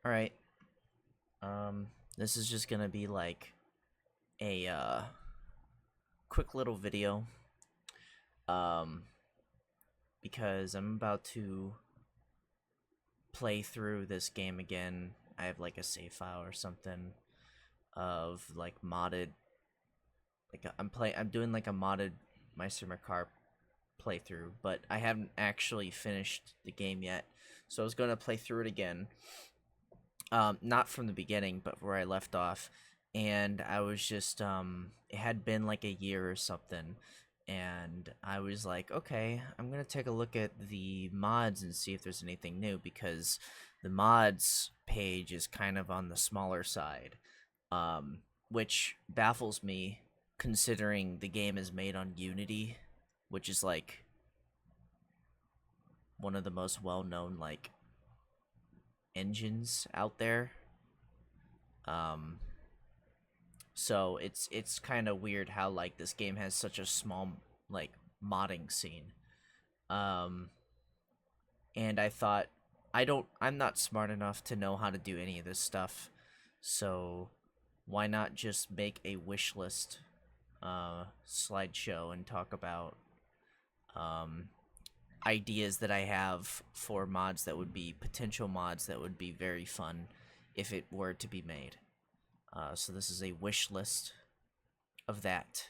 Alright, this is just gonna be like a quick little video, um, because I'm about to play through this game again. I have like a save file or something of like modded, I'm doing like a modded Meister Car playthrough, but I haven't actually finished the game yet, so I was gonna play through it again. Not from the beginning, but where I left off. And I was just, it had been like a year or something. And I was like, okay, I'm going to take a look at the mods and see if there's anything new because the mods page is kind of on the smaller side, which baffles me considering the game is made on Unity, which is like one of the most well known, like, engines out there. Um, so it's kind of weird how like this game has such a small like modding scene. Um, and I thought I'm not smart enough to know how to do any of this stuff. So why not just make a wish list slideshow and talk about um ideas that I have for mods that would be potential mods that would be very fun if it were to be made. So this is a wish list of that.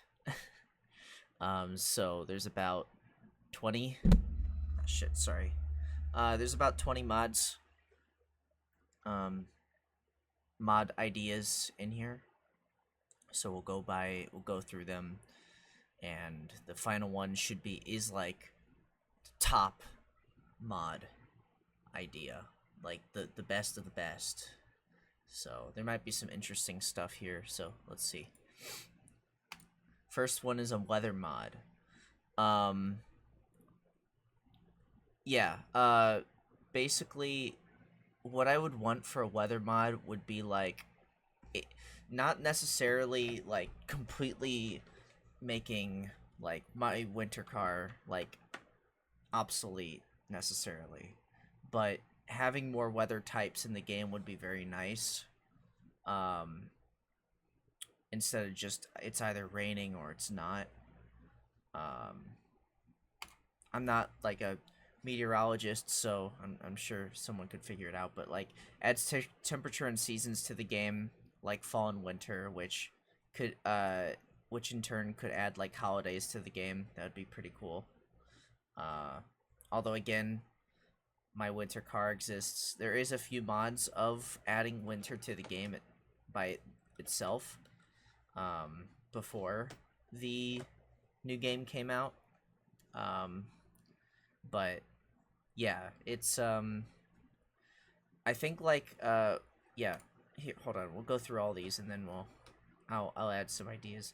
So there's about 20. Shit, sorry. There's about 20 mods, um, mod ideas in here. So we'll go through them, and the final one is like the top mod idea, like the best of the best. So there might be some interesting stuff here. So let's see. First one is a weather mod. Um, yeah. Basically, what I would want for a weather mod would be like, it, not necessarily like completely making like my winter car like obsolete necessarily, but having more weather types in the game would be very nice. Um, Instead of just it's either raining or it's not. Um, I'm not like a meteorologist, so I'm sure someone could figure it out. But like adds temperature and seasons to the game, like fall and winter, could which in turn could add like holidays to the game. That would be pretty cool. Uh, Although again, my winter car exists. There is a few mods of adding winter to the game by itself. Before the new game came out. Um, but yeah, it's I think like yeah. Here, hold on. We'll go through all these and then I'll add some ideas.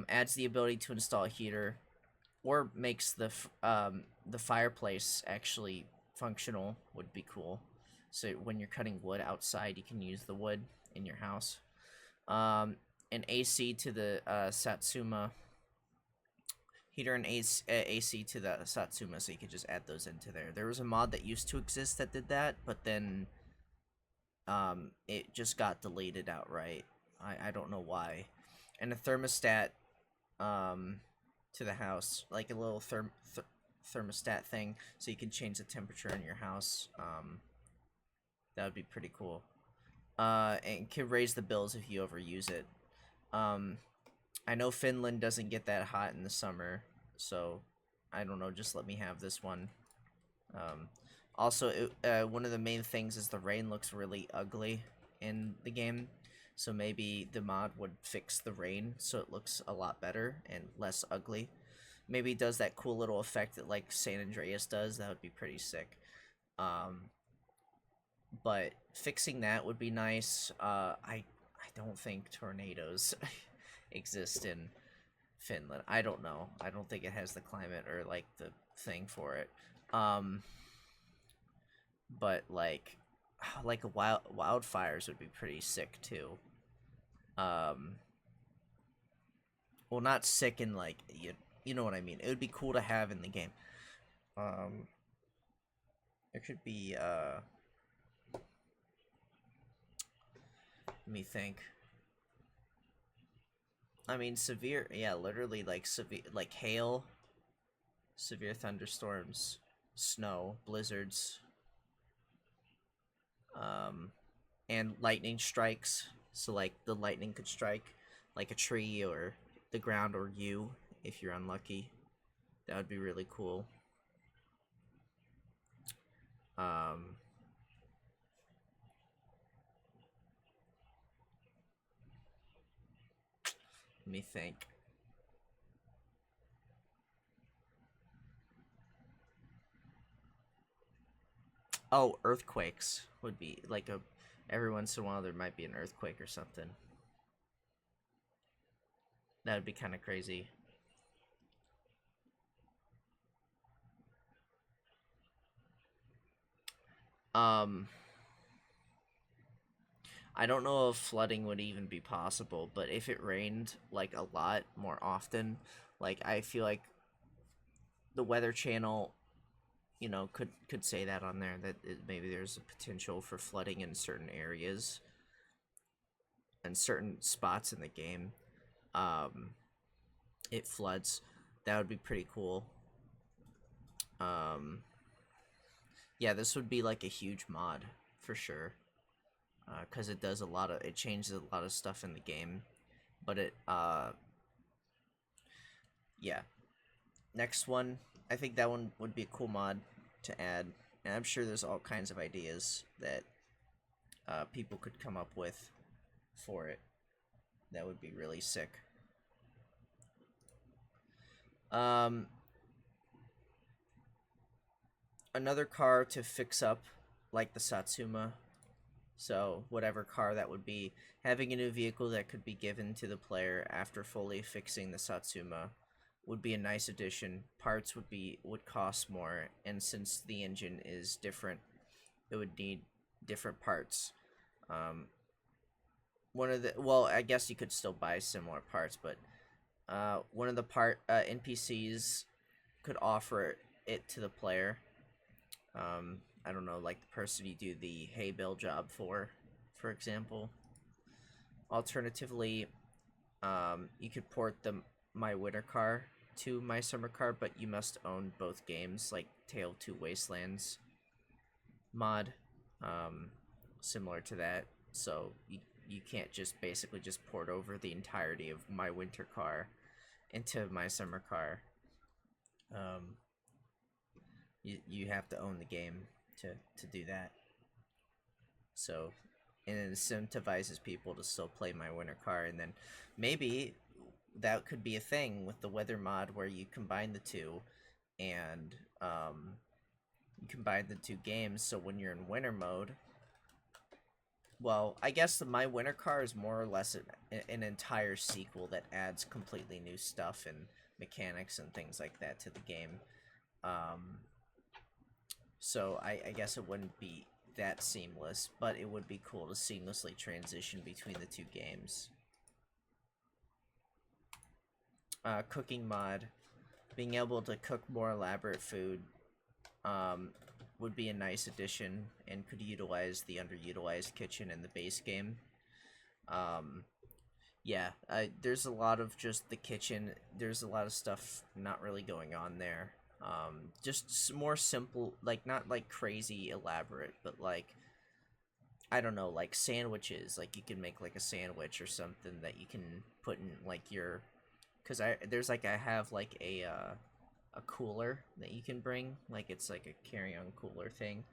Adds the ability to install a heater, or makes the fireplace actually functional would be cool. So when you're cutting wood outside, you can use the wood in your house. Um, an AC to the Satsuma heater and AC to the Satsuma, so you could just add those into there. There was a mod that used to exist that did that, but then it just got deleted outright. I don't know why. And a thermostat to the house, like a little thermostat thing, so you can change the temperature in your house. That would be pretty cool. And can raise the bills if you overuse it. Um, I know Finland doesn't get that hot in the summer, so I don't know. Just let me have this one. Um, one of the main things is the rain looks really ugly in the game, so maybe the mod would fix the rain so it looks a lot better and less ugly. Maybe it does that cool little effect that like San Andreas does. That would be pretty sick. Um, but fixing that would be nice. I don't think tornadoes exist in Finland. I don't know. I don't think it has the climate or like the thing for it. Um, but like a wildfires would be pretty sick too. Um, well, not sick in like you know what I mean. It would be cool to have in the game. Um, there could be Let me think. I mean, severe, yeah, literally like severe, like hail, severe thunderstorms, snow, blizzards, um, and lightning strikes. So like the lightning could strike like a tree or the ground or you if you're unlucky. That would be really cool. Um, Let me think. Oh, earthquakes would be like a every once in a while there might be an earthquake or something. That would be kind of crazy. Um, I don't know if flooding would even be possible, but if it rained like a lot more often, like I feel like the Weather Channel, could say that on there that maybe there's a potential for flooding in certain areas and certain spots in the game. Um, it floods. That would be pretty cool. Um, yeah, this would be like a huge mod for sure. Because it changes a lot of stuff in the game. But yeah. Next one, I think that one would be a cool mod to add. And I'm sure there's all kinds of ideas that people could come up with for it. That would be really sick. Um, Another car to fix up, like the Satsuma. So, whatever car that would be, having a new vehicle that could be given to the player after fully fixing the Satsuma would be a nice addition. Parts would cost more, and since the engine is different, it would need different parts. Um, I guess you could still buy similar parts, but one of the NPCs could offer it to the player. I don't know, like the person you do the hay bale job for example. Alternatively, you could port the My Winter car to My Summer car, but you must own both games, like Tale of Two Wastelands mod, um, similar to that. So you can't just basically just port over the entirety of My Winter car into My Summer car. Um, you have to own the game to do that. So it incentivizes people to still play My Winter car, and then maybe that could be a thing with the weather mod where you combine the two and you combine the two games. So when you're in winter mode, well, I guess the My Winter car is more or less an entire sequel that adds completely new stuff and mechanics and things like that to the game. Um, so I guess it wouldn't be that seamless, but it would be cool to seamlessly transition between the two games. Cooking mod, being able to cook more elaborate food um, would be a nice addition and could utilize the underutilized kitchen in the base game. Um, yeah, there's a lot of just the kitchen. There's a lot of stuff not really going on there. Just more simple, like not like crazy elaborate, but like I don't know, like sandwiches. Like you can make like a sandwich or something that you can put in like your, because I have like a cooler that you can bring, like it's like a carry-on cooler thing,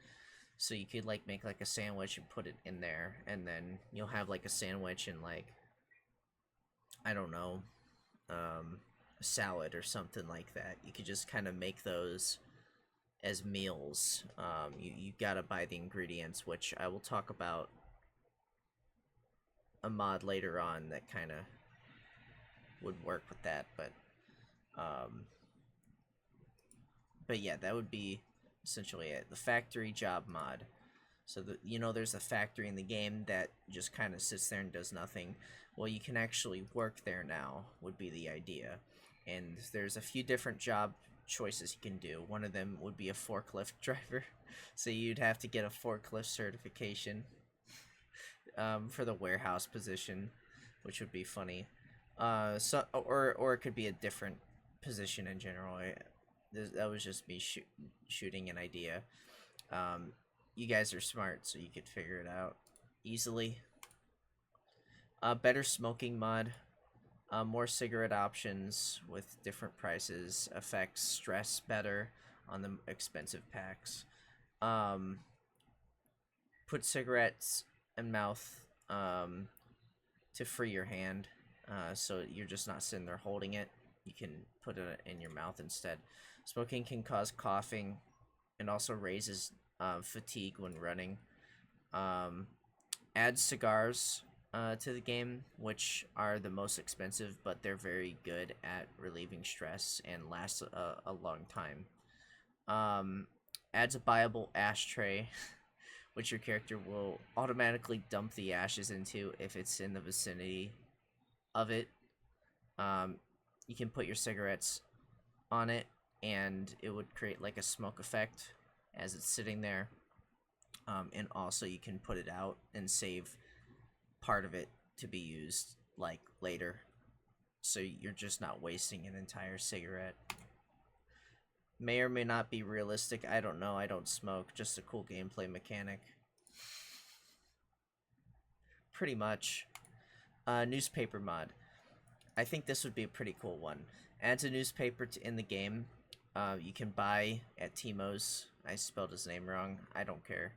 so you could like make like a sandwich and put it in there, and then you'll have like a sandwich and like I don't know, a salad or something like that. You could just kind of make those as meals. You gotta buy the ingredients, which I will talk about a mod later on that kind of would work with that, um, but yeah, that would be essentially it. The factory job mod. So there's a factory in the game that just kind of sits there and does nothing. Well, you can actually work there now. Would be the idea, and there's a few different job choices you can do. One of them would be a forklift driver, so you'd have to get a forklift certification. for the warehouse position, which would be funny. So or it could be a different position in general. That was just me shooting an idea. You guys are smart, so you could figure it out easily. Better smoking mod. More cigarette options with different prices. Affects stress better on the expensive packs. Put cigarettes in mouth to free your hand. So you're just not sitting there holding it. You can put it in your mouth instead. Smoking can cause coughing and also raises fatigue when running. Add cigars to the game, which are the most expensive, but they're very good at relieving stress and last a long time. Adds a buyable ashtray, which your character will automatically dump the ashes into if it's in the vicinity of it. You can put your cigarettes on it, and it would create like a smoke effect as it's sitting there. And also you can put it out and save part of it to be used like later, so you're just not wasting an entire cigarette. May or may not be realistic, I don't know, I don't smoke, just a cool gameplay mechanic. Pretty much. Newspaper mod. I think this would be a pretty cool one. Adds a newspaper in the game. You can buy at Timo's. I spelled his name wrong. I don't care.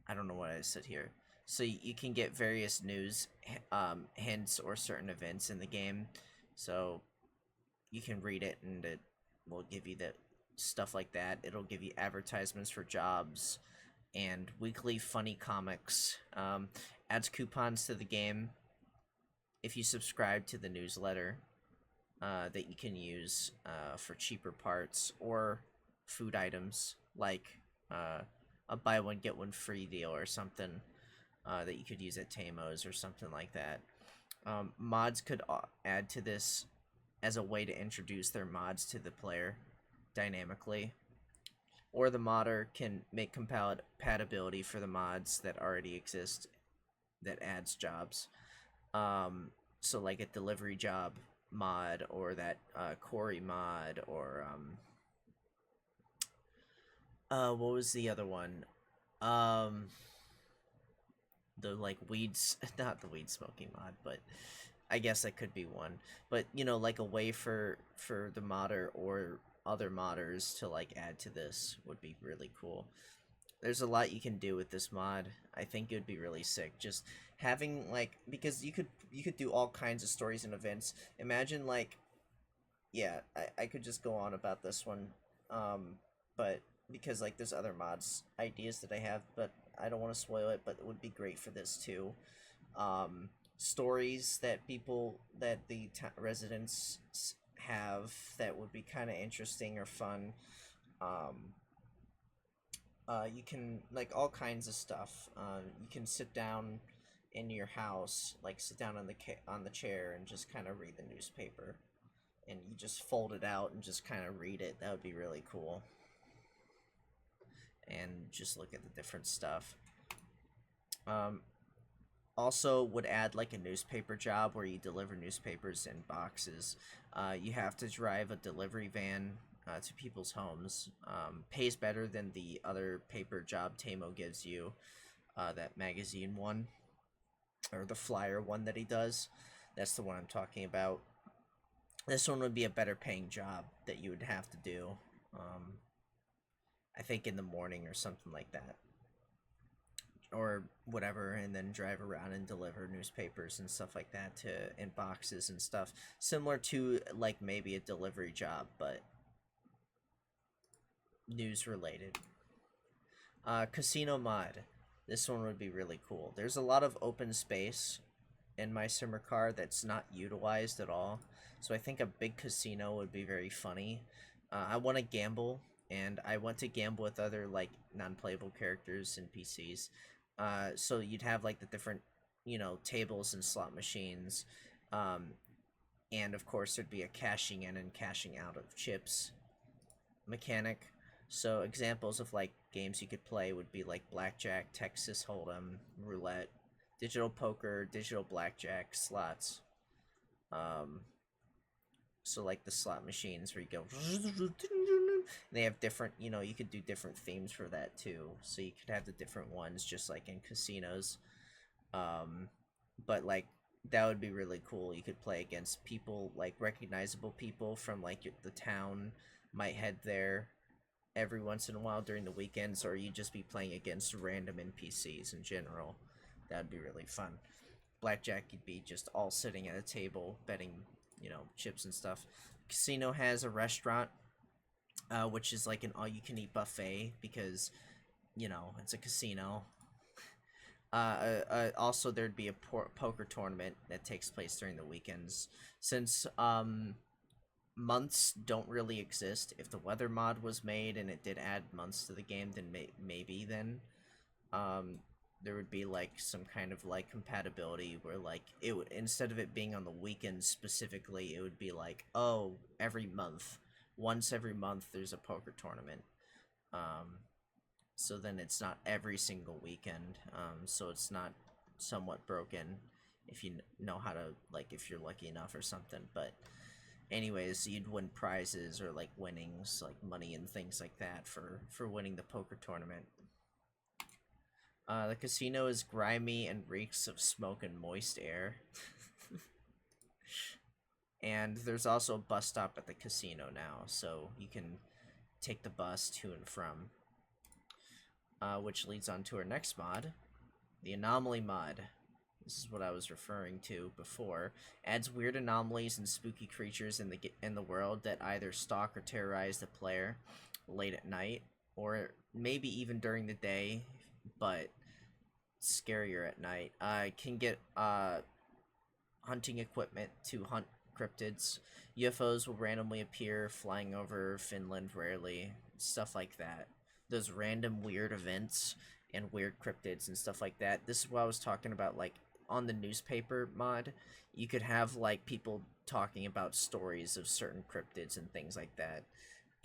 I don't know what I said here. So you can get various news hints or certain events in the game. So you can read it and it will give you the stuff like that. It'll give you advertisements for jobs and weekly funny comics. Adds coupons to the game if you subscribe to the newsletter that you can use for cheaper parts or food items, like a buy one get one free deal or something that you could use at Tamos or something like that. Mods could add to this as a way to introduce their mods to the player dynamically, or the modder can make compatibility for the mods that already exist that adds jobs. So like a delivery job mod, or that quarry mod, or what was the other one? The like weeds, not the weed smoking mod, but I guess that could be one. But you know, like a way for the modder or other modders to like add to this would be really cool. There's a lot you can do with this mod. I think it would be really sick. Just having like, because you could do all kinds of stories and events. Imagine like, yeah, I could just go on about this one, but because like there's other mods ideas that I have, but I don't want to spoil it. But it would be great for this too. Stories that the residents have that would be kind of interesting or fun. You can like all kinds of stuff. You can sit down in your house, like sit down on the chair and just kind of read the newspaper, and you just fold it out and just kind of read it. That would be really cool. And just look at the different stuff. Also would add like a newspaper job where you deliver newspapers in boxes. You have to drive a delivery van to people's homes. Pays better than the other paper job Tamo gives you, that magazine one, or the flyer one that he does. That's the one I'm talking about. This one would be a better paying job that you would have to do. I think in the morning or something like that, or whatever, and then drive around and deliver newspapers and stuff like that to in boxes and stuff, similar to like maybe a delivery job, but news related. Casino mod. This one would be really cool. There's a lot of open space in my simmer car that's not utilized at all, so I think a big casino would be very funny. I want to gamble, and I want to gamble with other like non-playable characters and PCs. So you'd have like the different, you know, tables and slot machines, and of course there'd be a cashing in and cashing out of chips mechanic. So examples of like games you could play would be like blackjack, Texas Hold'em, roulette, digital poker, digital blackjack, slots. Um, so like the slot machines where you go, they have different, you could do different themes for that too. So you could have the different ones just like in casinos. Um, but like that would be really cool. You could play against people like recognizable people from like the town might head there every once in a while during the weekends, or you just be playing against random NPCs in general. That'd be really fun. Blackjack, you'd be just all sitting at a table betting, chips and stuff. Casino has a restaurant, which is like an all-you-can-eat buffet because it's a casino. Also, there'd be a poker tournament that takes place during the weekends. Since months don't really exist, if the weather mod was made and it did add months to the game, then maybe then um, there would be like some kind of like compatibility where like it would, instead of it being on the weekends specifically, it would be like, oh, every month, once every month, there's a poker tournament. Um, so then it's not every single weekend, so it's not somewhat broken if you know how to, like, if you're lucky enough or something. But anyways, you'd win prizes or like winnings, like money and things like that for winning the poker tournament. The casino is grimy and reeks of smoke and moist air. And there's also a bus stop at the casino now, so you can take the bus to and from. Which leads on to our next mod, the Anomaly mod. This is what I was referring to before. Adds weird anomalies and spooky creatures in the world that either stalk or terrorize the player late at night, or maybe even during the day, but scarier at night. Can get hunting equipment to hunt cryptids. UFOs will randomly appear flying over Finland rarely. Stuff like that. Those random weird events and weird cryptids and stuff like that. This is what I was talking about, like on the newspaper mod, you could have like people talking about stories of certain cryptids and things like that,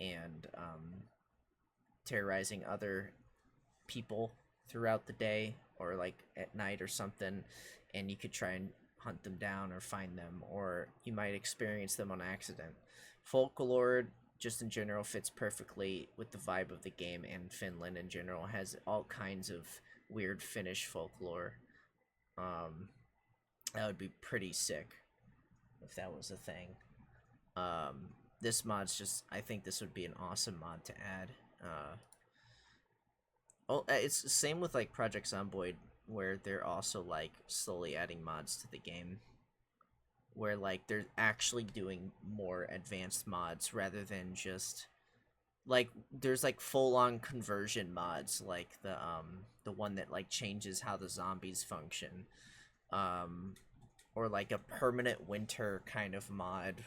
and terrorizing other people throughout the day or like at night or something, and you could try and hunt them down or find them, or you might experience them on accident. Folklore just in general fits perfectly with the vibe of the game, and Finland in general has all kinds of weird Finnish folklore. um that would be pretty sick if that was a thing. This mod's just, I think this would be an awesome mod to add. It's the same with like Project Zomboid, where they're also like slowly adding mods to the game, where like they're actually doing more advanced mods rather than just like there's like full on conversion mods, like the one that like changes how the zombies function, um or like a permanent winter kind of mod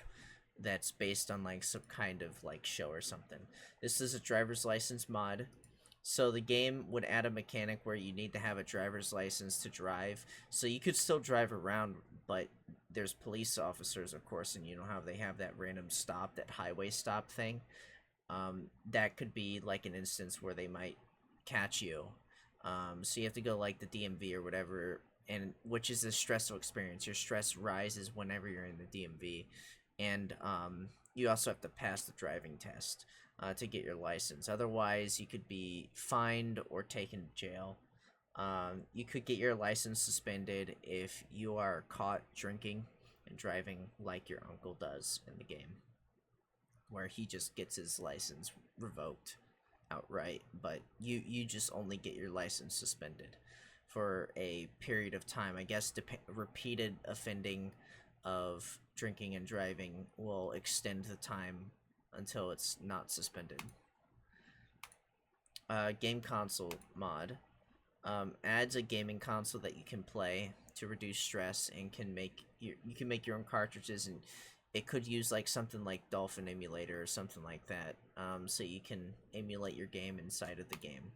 that's based on like some kind of like show or something. This is a driver's license mod. So the game would add a mechanic where you need to have a driver's license to drive. So you could still drive around, but there's police officers, of course, and you know how they have that random stop, that highway stop thing. That could be like an instance where they might catch you. So you have to go like the DMV or whatever, and which is a stressful experience. Your stress rises whenever you're in the DMV, and you also have to pass the driving test to get your license. Otherwise, you could be fined or taken to jail. You could get your license suspended if you are caught drinking and driving, like your uncle does in the game, where he just gets his license revoked outright, but you just only get your license suspended for a period of time. I guess repeated offending of drinking and driving will extend the time until it's not suspended. Game console mod adds a gaming console that you can play to reduce stress, and you can make your own cartridges, and it could use like something like Dolphin Emulator or something like that, so you can emulate your game inside of the game.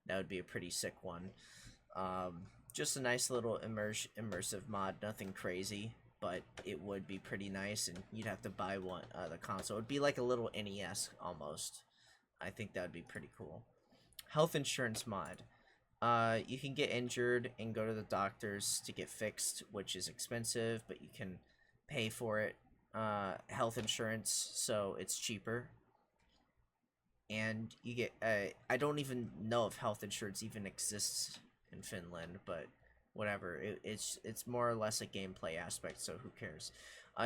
That would be a pretty sick one. Just a nice little immersive mod, nothing crazy, but it would be pretty nice, and you'd have to buy one the console. It'd be like a little NES almost. I think that would be pretty cool. Health insurance mod. You can get injured and go to the doctors to get fixed, which is expensive, but you can pay for it. Health insurance, so it's cheaper. And you get, I don't even know if health insurance even exists in Finland, but whatever. It's more or less a gameplay aspect, so who cares?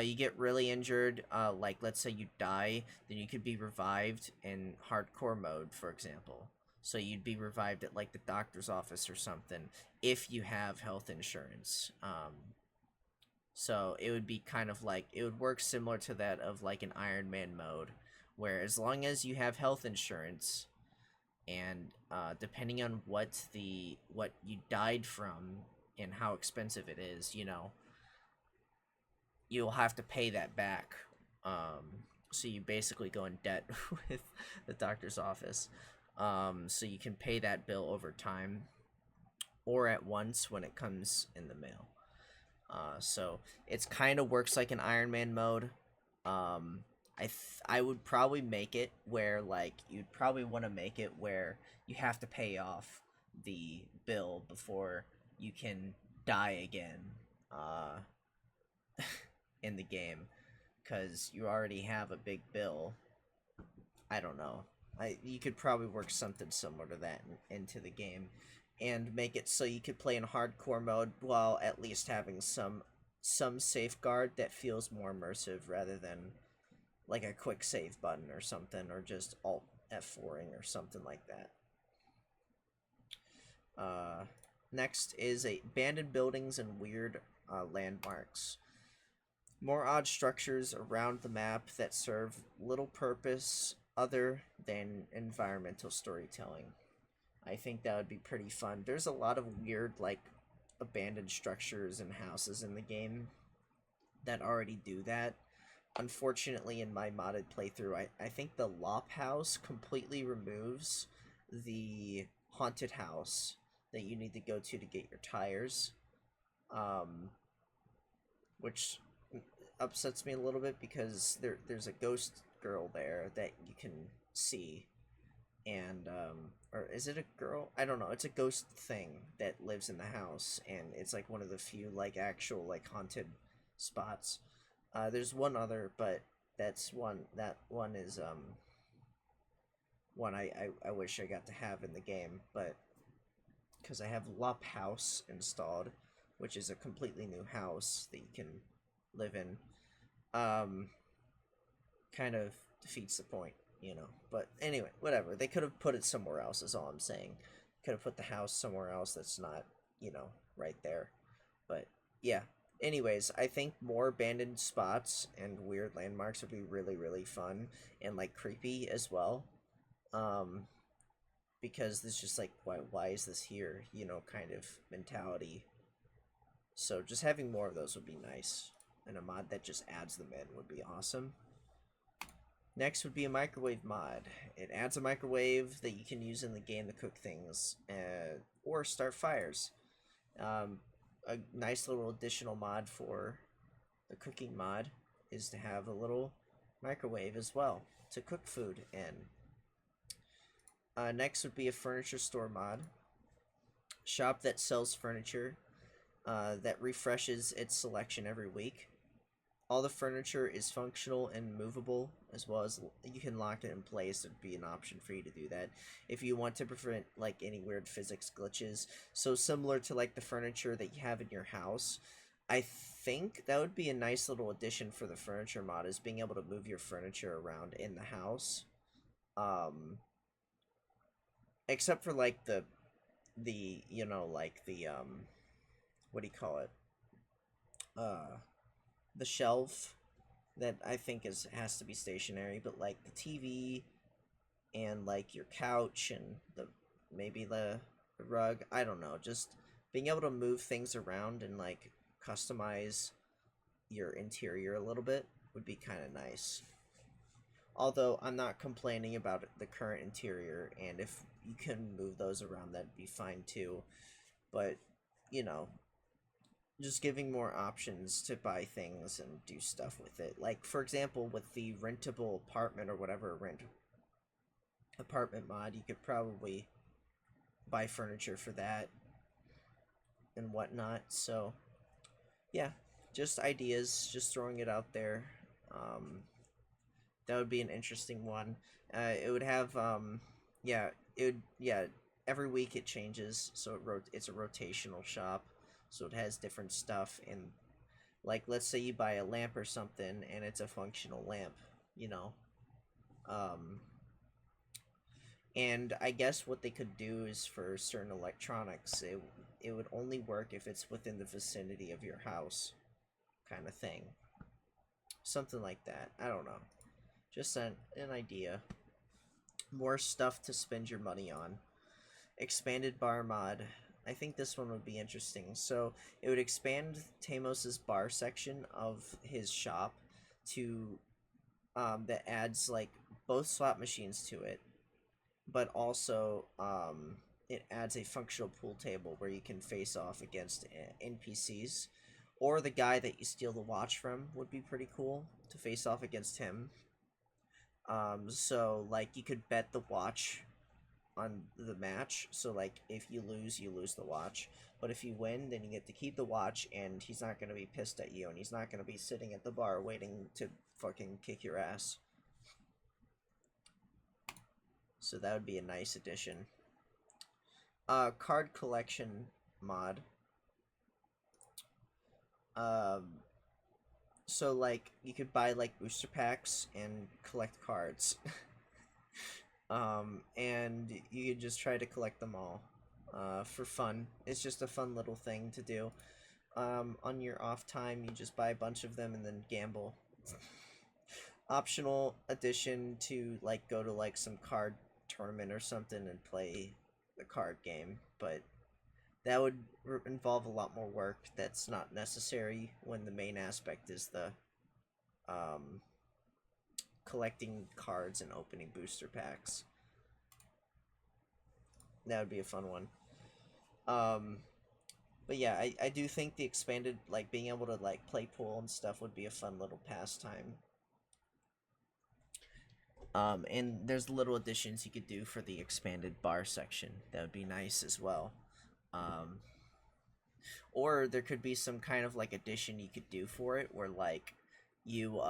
You get really injured, like let's say you die, then you could be revived in hardcore mode, for example. So you'd be revived at like the doctor's office or something if you have health insurance. So it would be kind of like it would work similar to that of like an Iron Man mode, where as long as you have health insurance, and depending on what you died from and how expensive it is, you'll have to pay that back. So you basically go in debt with the doctor's office. So you can pay that bill over time or at once when it comes in the mail. So it's kind of works like an Iron Man mode. I would probably make it where like you'd probably want to make it where you have to pay off the bill before you can die again. Uh, in the game, because you already have a big bill. I don't know. You could probably work something similar to that into the game, and make it so you could play in hardcore mode while at least having some safeguard that feels more immersive rather than like a quick save button or something, or just alt F4ing or something like that. Uh, Next is a abandoned buildings and weird landmarks. More odd structures around the map that serve little purpose other than environmental storytelling. I think that would be pretty fun. There's a lot of weird, like, abandoned structures and houses in the game that already do that. Unfortunately, in my modded playthrough, I think the Lop House completely removes the haunted house that you need to go to get your tires. Um, which upsets me a little bit because there's a ghost girl there that you can see, and or is it a girl? I don't know. It's a ghost thing that lives in the house, and it's like one of the few like actual like haunted spots. There's one other, but that one is one I wish I got to have in the game, but because I have Lop House installed, which is a completely new house that you can live in, um, kind of defeats the point. But anyway, whatever. They could have put it somewhere else, is all I'm saying. Could have put the house somewhere else that's not, right there. But yeah. Anyways, I think more abandoned spots and weird landmarks would be really, really fun and like creepy as well. Um, because it's just like why is this here? Kind of mentality. So just having more of those would be nice. And a mod that just adds them in would be awesome. Next would be a microwave mod. It adds a microwave that you can use in the game to cook things or start fires. A nice little additional mod for the cooking mod is to have a little microwave as well to cook food in. Next would be a furniture store mod. Shop that sells furniture that refreshes its selection every week. All the furniture is functional and movable, as well as you can lock it in place. There'd be an option for you to do that if you want to prevent like any weird physics glitches. So similar to like the furniture that you have in your house, I think that would be a nice little addition for the furniture mod, is being able to move your furniture around in the house. Except for like like the what do you call it? Uh the shelf that I think has to be stationary, but like the TV and like your couch and maybe the rug, I don't know, just being able to move things around and like customize your interior a little bit would be kind of nice. Although I'm not complaining about the current interior, and if you can move those around, that'd be fine too. But, you know, just giving more options to buy things and do stuff with it. Like, for example, with the rentable apartment or whatever apartment mod, you could probably buy furniture for that and whatnot. So yeah, just ideas, just throwing it out there. Um, that would be an interesting one. It would have yeah, it would yeah. Every week it changes, so it's a rotational shop, so it has different stuff. And like, let's say you buy a lamp or something, and it's a functional lamp, you know. Um, and I guess what they could do is for certain electronics, it would only work if it's within the vicinity of your house, kind of thing. Something like that. I don't know. Just an idea. More stuff to spend your money on. Expanded bar mod. I think this one would be interesting. So it would expand Tamos's bar section of his shop to that adds like both slot machines to it, but also it adds a functional pool table where you can face off against NPCs, or the guy that you steal the watch from would be pretty cool to face off against him. So like you could bet the watch on the match. So like if you lose the watch. But if you win, then you get to keep the watch, and he's not gonna be pissed at you, and he's not gonna be sitting at the bar waiting to fucking kick your ass. So that would be a nice addition. Card collection mod. Um, so like you could buy like booster packs and collect cards. And you could just try to collect them all for fun. It's just a fun little thing to do. On your off time, you just buy a bunch of them and then gamble. Optional addition to like go to like some card tournament or something and play the card game, but that would involve a lot more work that's not necessary when the main aspect is the um, collecting cards and opening booster packs. That would be a fun one. Um, but yeah, I do think the expanded, like being able to like play pool and stuff would be a fun little pastime. And there's little additions you could do for the expanded bar section. That would be nice as well. Um, or there could be some kind of like addition you could do for it where like you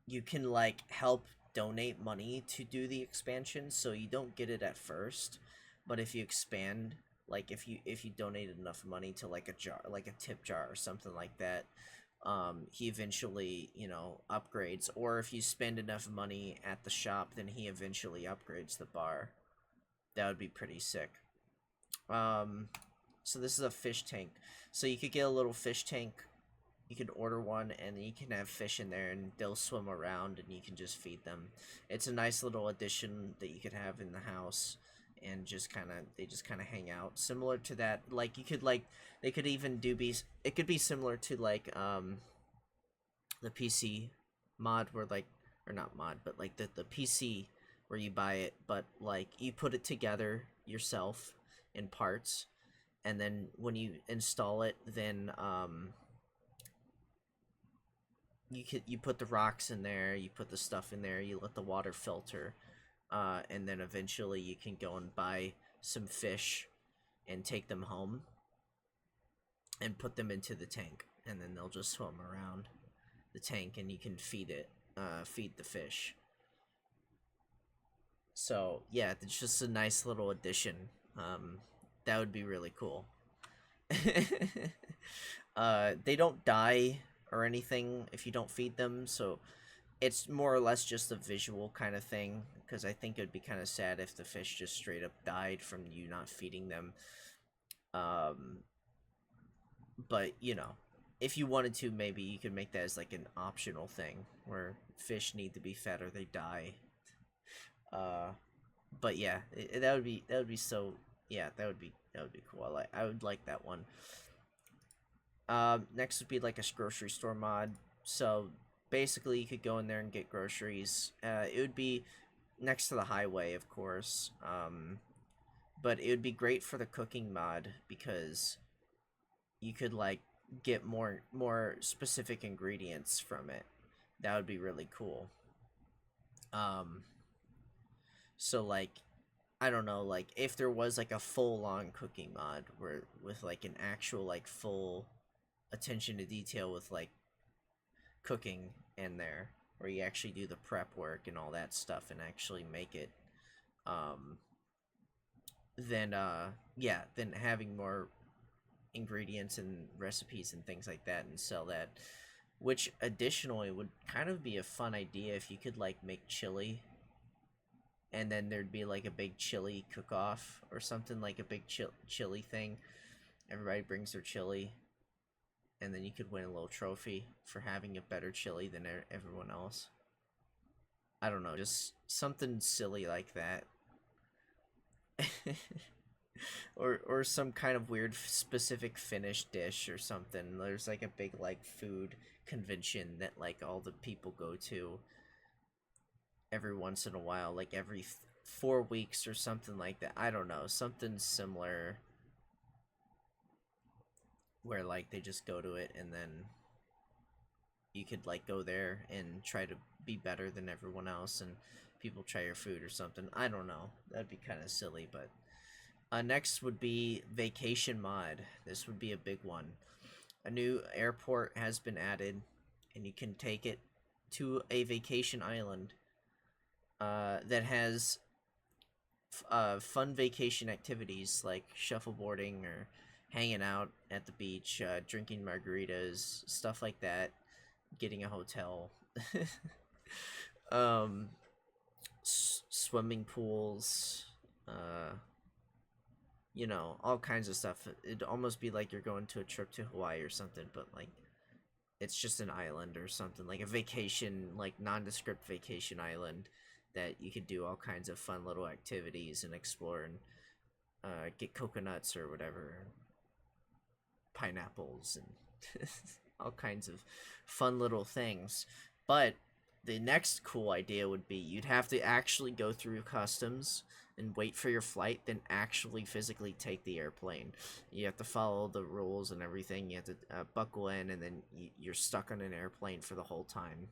you can like help donate money to do the expansion, so you don't get it at first, but if you expand, like if you donated enough money to like a jar, like a tip jar or something like that, he eventually, you know, upgrades. Or if you spend enough money at the shop, then he eventually upgrades the bar. That would be pretty sick. um so this is a fish tank, so you could get a little fish tank. You can order one, and you can have fish in there, and they'll swim around, and you can just feed them. It's a nice little addition that you could have in the house, and just kind of they just kind of hang out. Similar to that, like you could like they could even do be it could be similar to like the PC mod where like, or not mod, but like the PC where you buy it, but like you put it together yourself in parts, and then when you install it, then you put the rocks in there, you put the stuff in there, you let the water filter, and then eventually you can go and buy some fish and take them home and put them into the tank, and then they'll just swim around the tank, and you can feed the fish. So yeah, it's just a nice little addition. That would be really cool. They don't die or anything if you don't feed them, so it's more or less just a visual kind of thing, because I think it would be kind of sad if the fish just straight up died from you not feeding them. Um, but you know, if you wanted to, maybe you could make that as like an optional thing where fish need to be fed or they die. Uh, but yeah, that would be so yeah, that would be cool. I would like that one. Next would be like a grocery store mod. So basically, you could go in there and get groceries. It would be next to the highway, of course. But it would be great for the cooking mod because you could like get more specific ingredients from it. That would be really cool. Um, So like, I don't know, like if there was like a full on cooking mod where with like an actual like full attention to detail with like cooking in there, where you actually do the prep work and all that stuff and actually make it, um then yeah, then having more ingredients and recipes and things like that and sell that. Which additionally would kind of be a fun idea if you could like make chili, and then there'd be like a big chili cook off or something, like a big chili thing. Everybody brings their chili, and then you could win a little trophy for having a better chili than everyone else. I don't know, just something silly like that. Or some kind of weird specific Finnish dish or something. There's like a big like food convention that like all the people go to every once in a while, like every 4 weeks or something like that. I don't know, something similar where like they just go to it and then you could like go there and try to be better than everyone else and people try your food or something. I don't know. That'd be kind of silly, but next would be vacation mod. This would be a big one. A new airport has been added, and you can take it to a vacation island that has fun vacation activities like shuffleboarding or hanging out at the beach, drinking margaritas, stuff like that, getting a hotel, um, swimming pools, all kinds of stuff. It'd almost be like you're going to a trip to Hawaii or something, but like it's just an island or something, like a vacation, like nondescript vacation island that you could do all kinds of fun little activities and explore and get coconuts or whatever, pineapples and all kinds of fun little things. But the next cool idea would be you'd have to actually go through customs and wait for your flight, then actually physically take the airplane. You have to follow the rules and everything. You have to buckle in, and then you're stuck on an airplane for the whole time.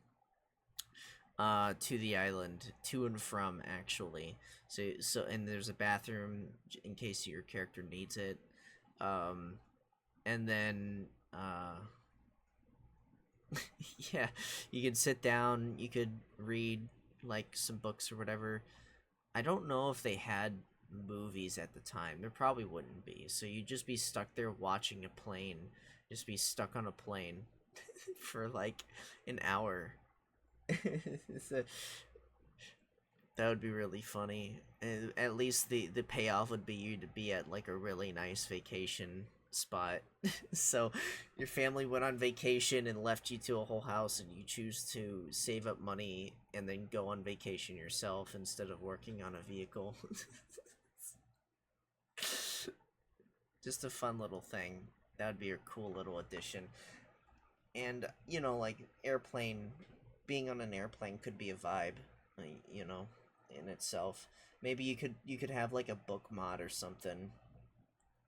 To the island, to and from actually. And there's a bathroom in case your character needs it. Um, and then yeah, you could sit down, you could read like some books or whatever. I don't know if they had movies at the time. There probably wouldn't be. So you'd just be stuck there watching a plane, just be stuck on a plane for like an hour. So that would be really funny. And at least the payoff would be you to be at like a really nice vacation spot. So your family went on vacation and left you to a whole house, and you choose to save up money and then go on vacation yourself instead of working on a vehicle. Just a fun little thing. That would be a cool little addition. And like airplane, being on an airplane could be a vibe, you know, in itself. Maybe you could have like a book mod or something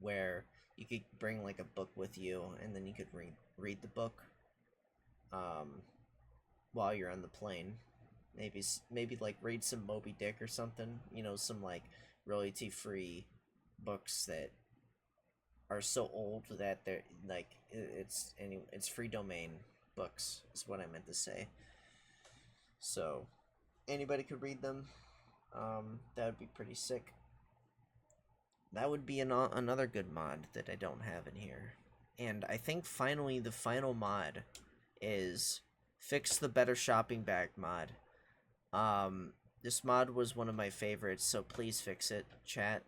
where you could bring like a book with you, and then you could read the book um while you're on the plane. Maybe like read some Moby Dick or something, some like royalty free books that are so old that they're like it's free domain books is what I meant to say. So anybody could read them. That would be pretty sick. That would be another good mod that I don't have in here. And I think finally the final mod is fix the better shopping bag mod. This mod was one of my favorites, so please fix it, chat.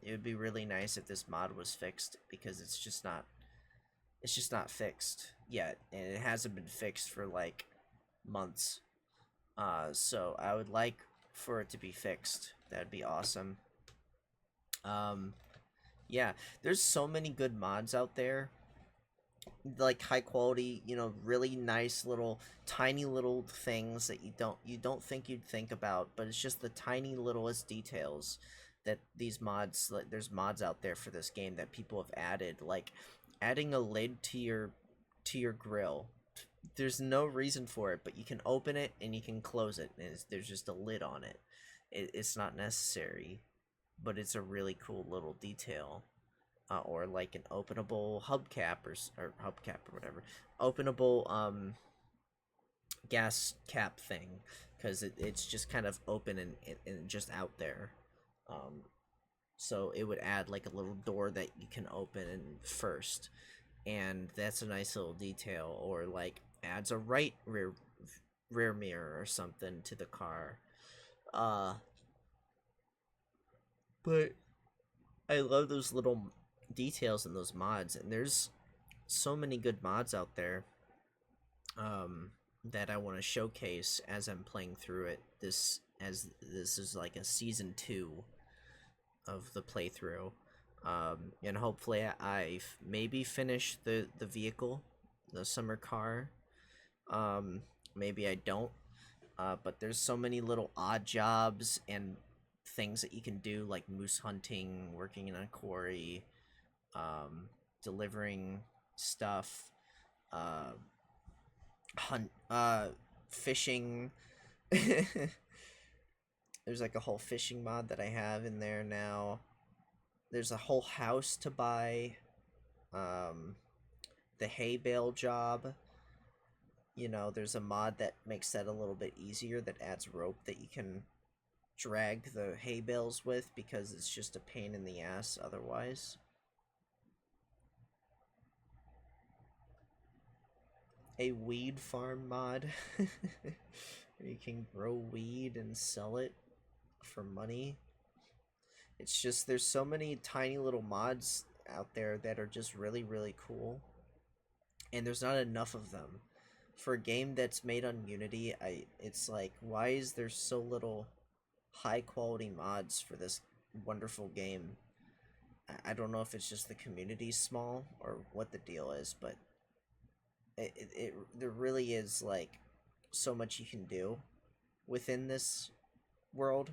It would be really nice if this mod was fixed, because it's just not fixed yet, and it hasn't been fixed for like months. So I would like for it to be fixed. That'd be awesome. Um, yeah, there's so many good mods out there, like high quality, really nice little tiny little things that you don't think you'd think about, but it's just the tiny littlest details that these mods, like there's mods out there for this game that people have added, like adding a lid to your grill. There's no reason for it, but you can open it and you can close it, and there's just a lid on it. it's not necessary, but it's a really cool little detail. Or like an openable hubcap or hubcap or whatever, openable gas cap thing, because it's just kind of open and just out there. Um, so it would add like a little door that you can open first, and that's a nice little detail. Or like adds a rear mirror or something to the car. Uh, but I love those little details in those mods, and there's so many good mods out there that I want to showcase as I'm playing through it. This is like a season 2 of the playthrough, and hopefully I've maybe finished the vehicle, the summer car. Maybe I don't, but there's so many little odd jobs and things that you can do, like moose hunting, working in a quarry, delivering stuff, uh, hunt, fishing. There's like a whole fishing mod that I have in there now. There's a whole house to buy. Um, the hay bale job. You know, there's a mod that makes that a little bit easier, that adds rope that you can drag the hay bales with, because it's just a pain in the ass otherwise. A weed farm mod. You can grow weed and sell it for money. It's just, there's so many tiny little mods out there that are just really, really cool, and there's not enough of them. For a game that's made on Unity, it's like, why is there so little high quality mods for this wonderful game? I don't know if it's just the community's small or what the deal is, but there really is like so much you can do within this world,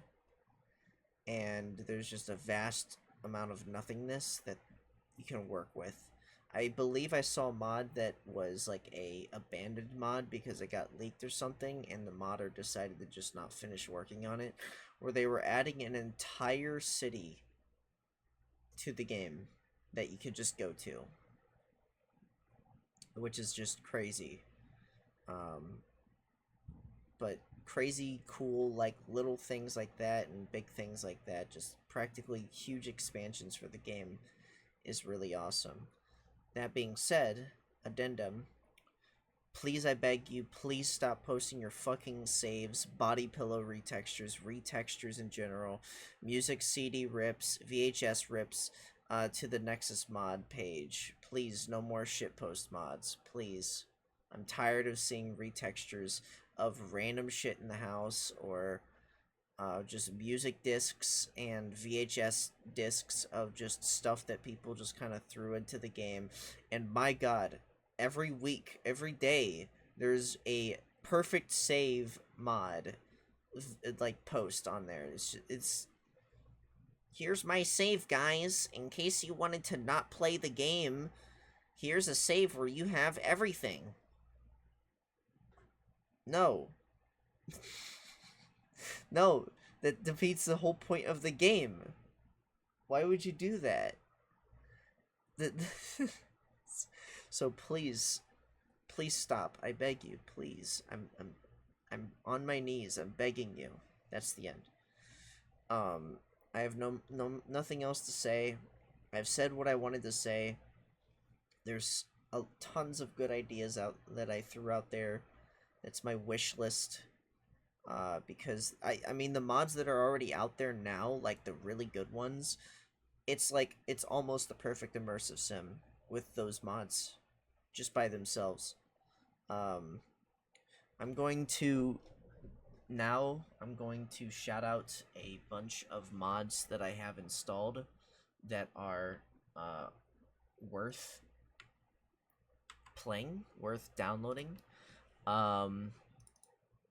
and there's just a vast amount of nothingness that you can work with. I believe I saw a mod that was like a abandoned mod because it got leaked or something, and the modder decided to just not finish working on it, where they were adding an entire city to the game that you could just go to, which is just crazy. Um, but crazy cool, like little things like that and big things like that, just practically huge expansions for the game, is really awesome. That being said, addendum, please, I beg you, please stop posting your fucking saves, body pillow retextures in general, music CD rips, VHS rips, to the Nexus mod page. Please, no more shitpost mods, please. I'm tired of seeing retextures of random shit in the house, or just music discs and VHS discs of just stuff that people just kind of threw into the game. And my god, every week, every day, there's a perfect save mod like post on there. It's here's my save, guys, in case you wanted to not play the game. Here's a save where you have everything. No. No, that defeats the whole point of the game. Why would you do that? So please, please stop. I beg you, please. I'm on my knees. I'm begging you. That's the end. I have nothing else to say. I've said what I wanted to say. There's tons of good ideas out that I threw out there. That's my wish list. Because I mean, the mods that are already out there now, like the really good ones, it's like it's almost the perfect immersive sim with those mods just by themselves. Um, I'm going to I'm going to shout out a bunch of mods that I have installed that are worth playing, worth downloading. Um,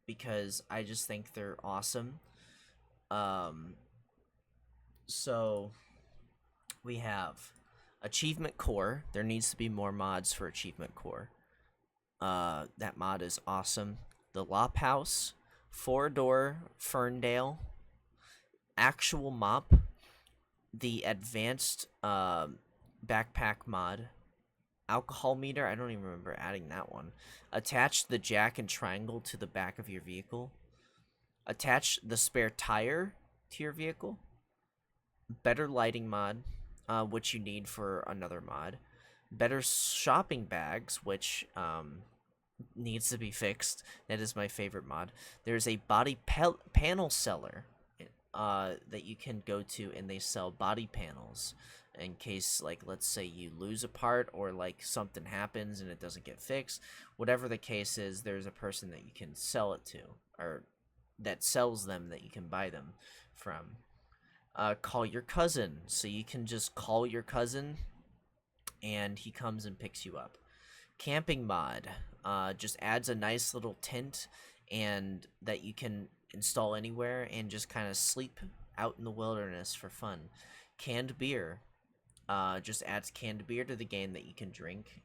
because I just think they're awesome. Um, so we have Achievement Core. There needs to be more mods for Achievement Core. That mod is awesome. The Lop House, Four Door Ferndale, actual mop, the advanced backpack mod, alcohol meter. I don't even remember adding that one. Attach the jack and triangle to the back of your vehicle. Attach the spare tire to your vehicle. Better lighting mod, which you need for another mod. Better shopping bags, which needs to be fixed. That is my favorite mod. There's a body panel seller that you can go to, and they sell body panels in case, like, let's say you lose a part or like something happens and it doesn't get fixed. Whatever the case is, there's a person that you can sell it to, or that sells them, that you can buy them from. Call your cousin, so you can just call your cousin and he comes and picks you up. Camping mod just adds a nice little tent and that you can install anywhere and just kind of sleep out in the wilderness for fun. Canned beer just adds canned beer to the game that you can drink.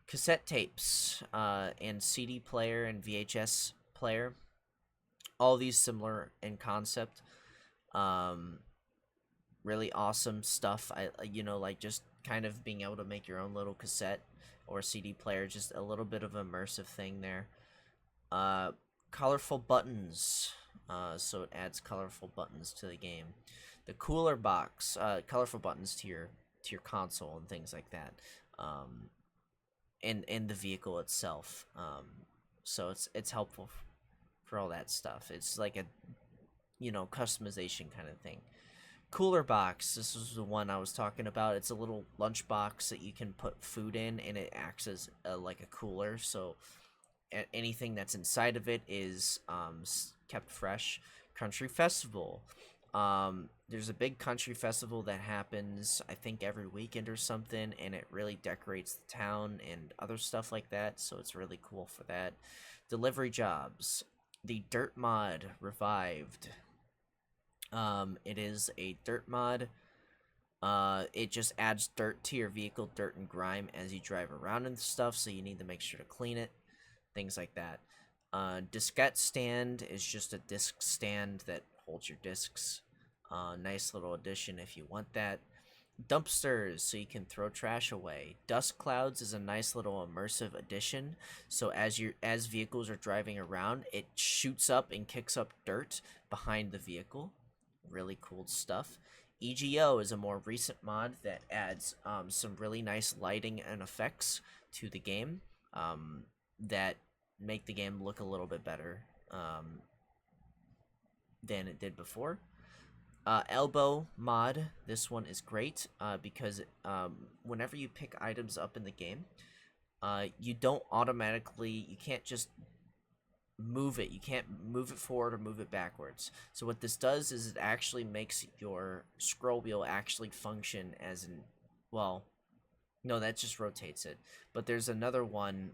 Cassette tapes and CD player and VHS player, all these similar in concept. Really awesome stuff. Like just kind of being able to make your own little cassette or CD player, just a little bit of immersive thing there. Colorful buttons, so it adds colorful buttons to the game. The cooler box, colorful buttons to your console and things like that. In the vehicle itself. So it's helpful for all that stuff. It's like a customization kind of thing. Cooler box, this is the one I was talking about. It's a little lunch box that you can put food in, and it acts as like a cooler, so anything that's inside of it is kept fresh. Country festival, there's a big country festival that happens, I think, every weekend or something, and it really decorates the town and other stuff like that, so it's really cool for that. Delivery jobs, the dirt mod revived. It is a dirt mod. It just adds dirt to your vehicle, dirt and grime, as you drive around and stuff, so you need to make sure to clean it, things like that. Diskette stand is just a disc stand that holds your discs. Nice little addition if you want that. Dumpsters, so you can throw trash away. Dust clouds is a nice little immersive addition, so as vehicles are driving around, it shoots up and kicks up dirt behind the vehicle. Really cool stuff. EGO is a more recent mod that adds some really nice lighting and effects to the game that make the game look a little bit better than it did before. Elbow mod, this one is great because whenever you pick items up in the game, you can't just move it. You can't move it forward or move it backwards. So what this does is it actually makes your scroll wheel actually function as in, well, no, that just rotates it. But there's another one,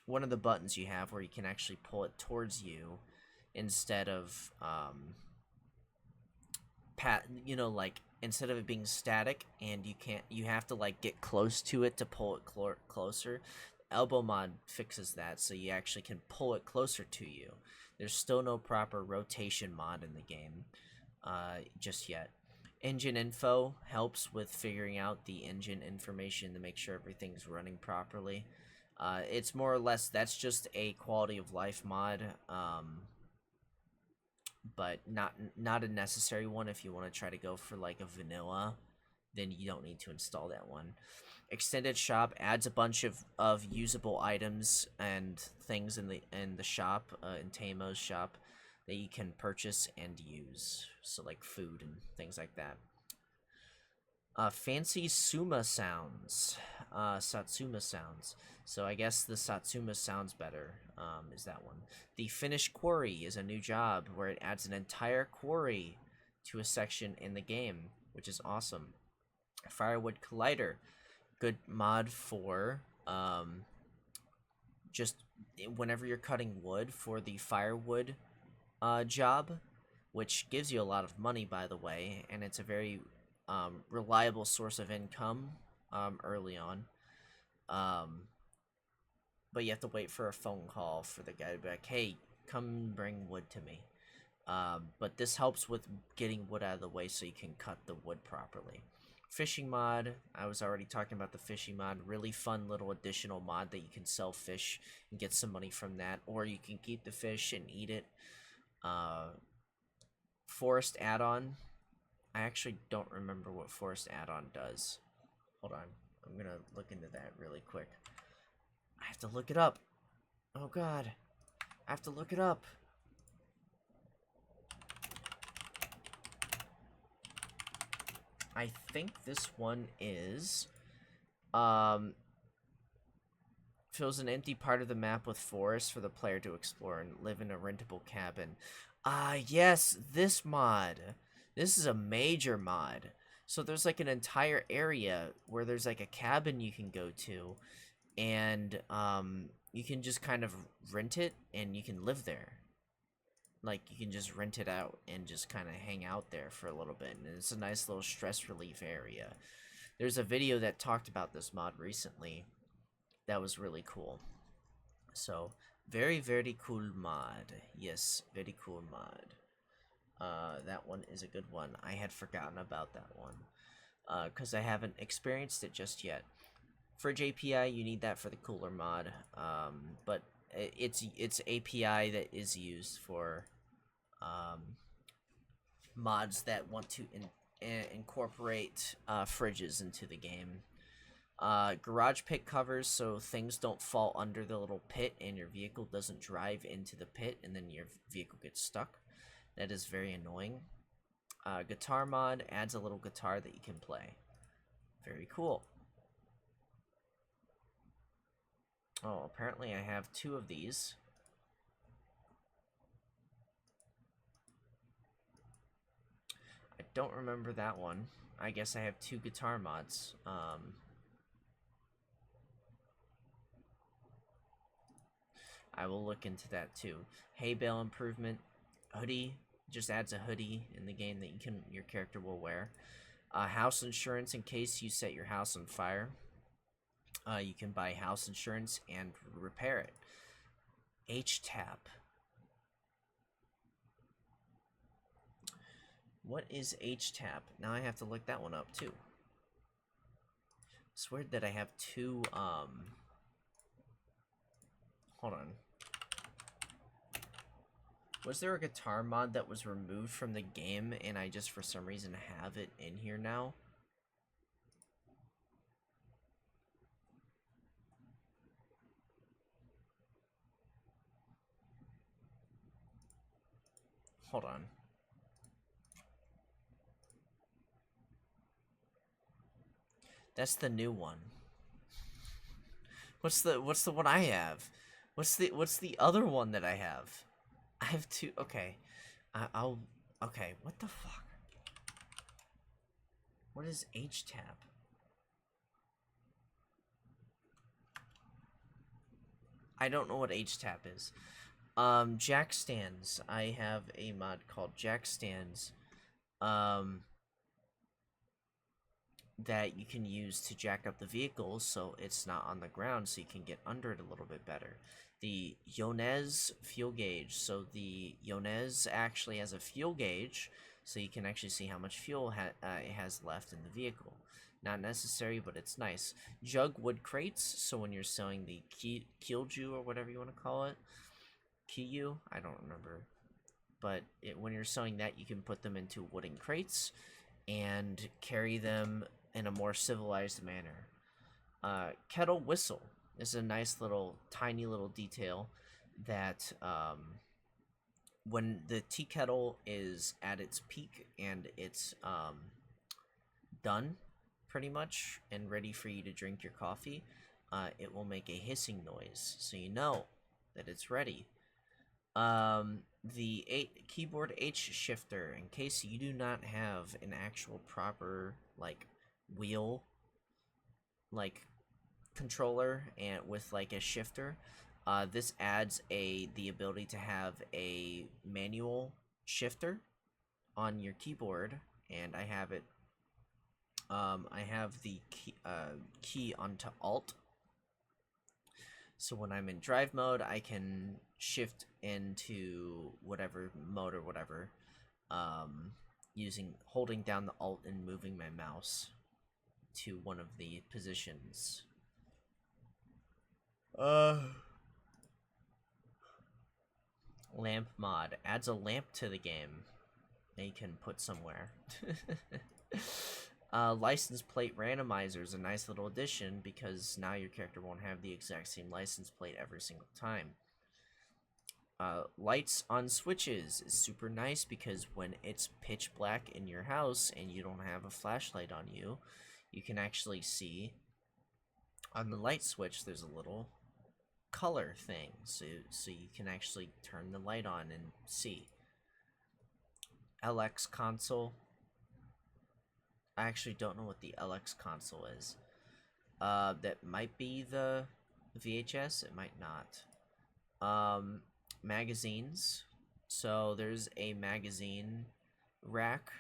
one of the buttons you have where you can actually pull it towards you instead of, like instead of it being static and you have to like get close to it to pull it closer. Elbow mod fixes that, so you actually can pull it closer to you. There's still no proper rotation mod in the game just yet. Engine info helps with figuring out the engine information to make sure everything's running properly. It's more or less, that's just a quality of life mod, but not a necessary one. If you want to try to go for like a vanilla, then you don't need to install that one. Extended shop adds a bunch of usable items and things in the shop, in Tamo's shop, that you can purchase and use. So like food and things like that. Fancy Suma sounds, Satsuma sounds. So I guess the Satsuma sounds better, is that one. The Finished Quarry is a new job where it adds an entire quarry to a section in the game, which is awesome. Firewood Collider, good mod for just whenever you're cutting wood for the firewood job, which gives you a lot of money, by the way, and it's a very reliable source of income early on. But you have to wait for a phone call for the guy to be like, hey, come bring wood to me. But this helps with getting wood out of the way so you can cut the wood properly. Fishing mod, I was already talking about the fishing mod. Really fun little additional mod that you can sell fish and get some money from that, or you can keep the fish and eat it. Forest add-on. I actually don't remember what forest add-on does. Hold on. I'm gonna look into that really quick. I have to look it up. Oh god. I have to look it up. I think this one is fills an empty part of the map with forest for the player to explore and live in a rentable cabin. Yes, this mod. This is a major mod. So there's like an entire area where there's like a cabin you can go to, and you can just kind of rent it and you can live there. Like, you can just rent it out and just kind of hang out there for a little bit, and it's a nice little stress relief area. There's a video that talked about this mod recently that was really cool. So, very, very cool mod. Yes, very cool mod. That one is a good one. I had forgotten about that one, because I haven't experienced it just yet. For JPI, you need that for the cooler mod, but it's API that is used for mods that want to incorporate fridges into the game. Garage pit covers so things don't fall under the little pit and your vehicle doesn't drive into the pit and then your vehicle gets stuck. That is very annoying. Guitar mod adds a little guitar that you can play. Very cool. Oh, apparently I have 2 of these. I don't remember that one. I guess I have 2 guitar mods. I will look into that too. Hay bale improvement. Hoodie. Just adds a hoodie in the game that your character will wear. House insurance in case you set your house on fire. You can buy house insurance and repair it. H-Tap. What is H-Tap? Now I have to look that one up too. It's weird that I have 2, hold on. Was there a guitar mod that was removed from the game and I just for some reason have it in here now? Hold on. That's the new one. What's the one I have? What's the other one that I have? I have 2. Okay. I'll okay, what the fuck? What is H-Tap? I don't know what H-Tap is. Jack stands. I have a mod called Jack stands. That you can use to jack up the vehicle so it's not on the ground so you can get under it a little bit better. The Yonez fuel gauge. So the Yonez actually has a fuel gauge so you can actually see how much fuel it has left in the vehicle. Not necessary, but it's nice. Jug wood crates, so when you're selling the Kilju or whatever you want to call it, Kiyu, I don't remember. But when you're selling that, you can put them into wooden crates and carry them in a more civilized manner. Kettle whistle is a nice little, tiny little detail that when the tea kettle is at its peak and it's done, pretty much, and ready for you to drink your coffee, it will make a hissing noise, so you know that it's ready. The keyboard H shifter, in case you do not have an actual proper like wheel like controller and with like a shifter, this adds the ability to have a manual shifter on your keyboard, and I have it. I have the key onto Alt. So when I'm in drive mode, I can shift into whatever mode or whatever, using holding down the Alt and moving my mouse to one of the positions. Lamp mod adds a lamp to the game that you can put somewhere. License plate randomizer is a nice little addition because now your character won't have the exact same license plate every single time. Lights on switches is super nice because when it's pitch black in your house and you don't have a flashlight on you, you can actually see on the light switch there's a little color thing, so you can actually turn the light on and see. LX console. I actually don't know what the LX console is. That might be the VHS, it might not. Magazines. So there's a magazine rack,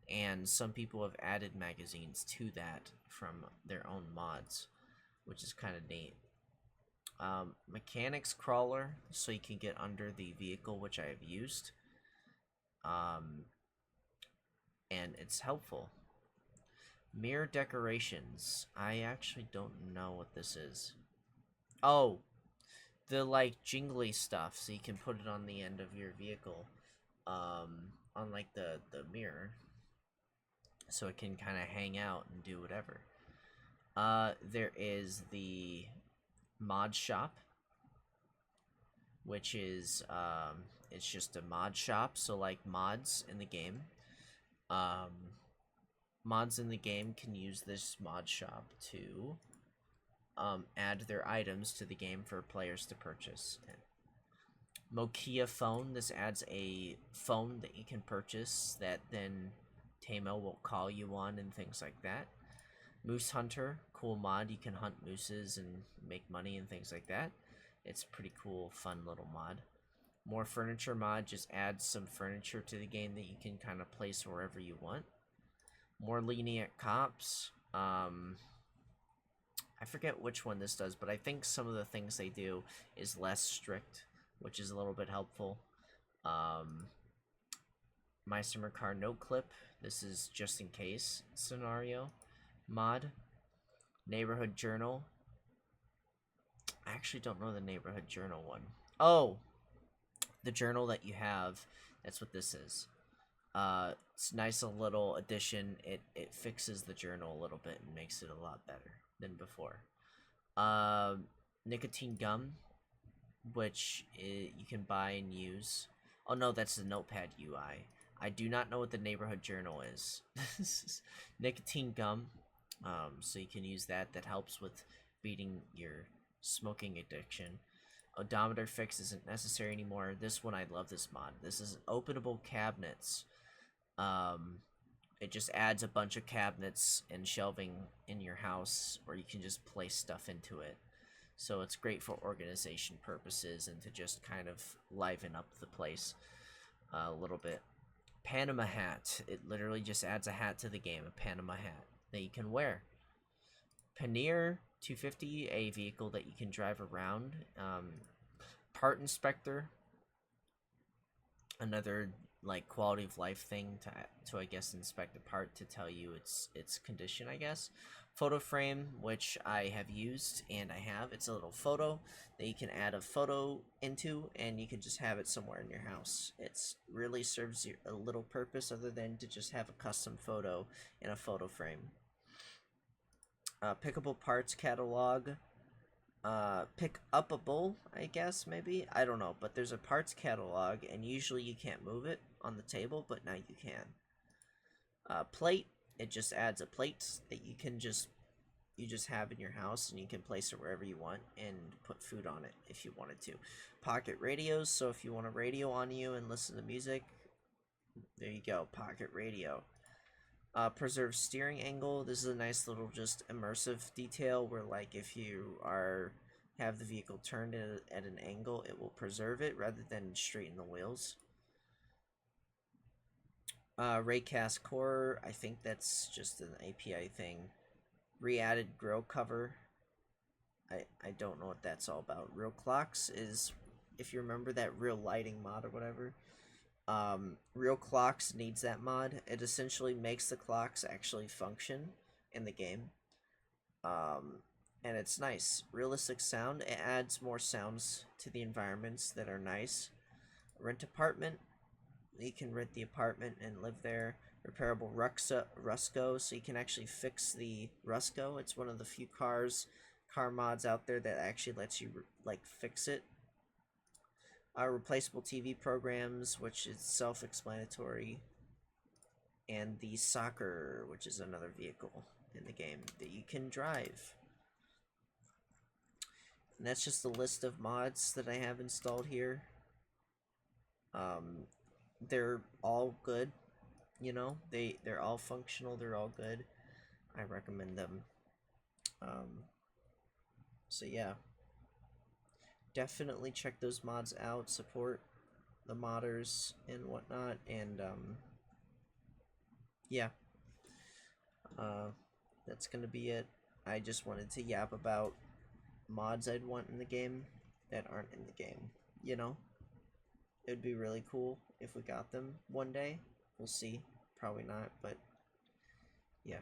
and some people have added magazines to that from their own mods, which is kind of neat. Mechanics crawler, so you can get under the vehicle, which I have used. And it's helpful. Mirror decorations. I actually don't know what this is. Oh, the like jingly stuff, so you can put it on the end of your vehicle, on like the mirror, so it can kind of hang out and do whatever. There is the mod shop, which is it's just a mod shop, so like mods in the game. Mods in the game can use this mod shop to add their items to the game for players to purchase. Mokia phone, this adds a phone that you can purchase that then Tamo will call you on and things like that. Moose Hunter, cool mod, you can hunt mooses and make money and things like that. It's pretty cool, fun little mod. More furniture mod just adds some furniture to the game that you can kind of place wherever you want. More lenient cops. I forget which one this does, but I think some of the things they do is less strict, which is a little bit helpful. My Summer Car Note Clip. This is just in case scenario mod. Neighborhood Journal. I actually don't know the Neighborhood Journal one. Oh, the journal that you have. That's what this is. It's nice, a little addition. It fixes the journal a little bit and makes it a lot better than before. Nicotine gum, which you can buy and use. Oh no, that's the Notepad UI. I do not know what the Neighborhood Journal is. Nicotine gum, so you can use that. That helps with beating your smoking addiction. Odometer fix isn't necessary anymore. This one, I love this mod. This is openable cabinets. It just adds a bunch of cabinets and shelving in your house, or you can just place stuff into it. So it's great for organization purposes and to just kind of liven up the place a little bit. Panama hat. It literally just adds a hat to the game, a Panama hat that you can wear. Pannier 250, a vehicle that you can drive around. Part inspector, another like quality of life thing to I guess inspect the part to tell you its condition, I guess. Photo frame, which I have used, and it's a little photo that you can add a photo into, and you can just have it somewhere in your house. It's really serves you a little purpose other than to just have a custom photo in a photo frame. Pickable parts catalog. Pick upable, I guess, maybe? I don't know, but there's a parts catalog, and usually you can't move it on the table, but now you can. Plate, it just adds a plate that you just have in your house, and you can place it wherever you want and put food on it if you wanted to. Pocket radios, so if you want a radio on you and listen to music, there you go, pocket radio. Preserve steering angle. This is a nice little just immersive detail where, like, if you have the vehicle turned at an angle, it will preserve it rather than straighten the wheels. Raycast core, I think that's just an API thing. Re-added grill cover. I don't know what that's all about. Real Clocks is, if you remember that Real Lighting mod or whatever, Real Clocks needs that mod. It essentially makes the clocks actually function in the game. Um, and it's nice. Realistic sound, it adds more sounds to the environments that are nice. Rent apartment, you can rent the apartment and live there. Repairable Rusco, so you can actually fix the Rusco. It's one of the few car mods out there that actually lets you like fix it. Replaceable TV programs, which is self-explanatory, and the soccer, which is another vehicle in the game that you can drive. And that's just a list of mods that I have installed here. They're all good, you know. They're all functional. They're all good. I recommend them. Um, so yeah, definitely check those mods out. Support the modders and whatnot. And yeah, uh, that's gonna be it. I just wanted to yap about mods I'd want in the game that aren't in the game. You know, it would be really cool if we got them one day. We'll see. Probably not, but yeah.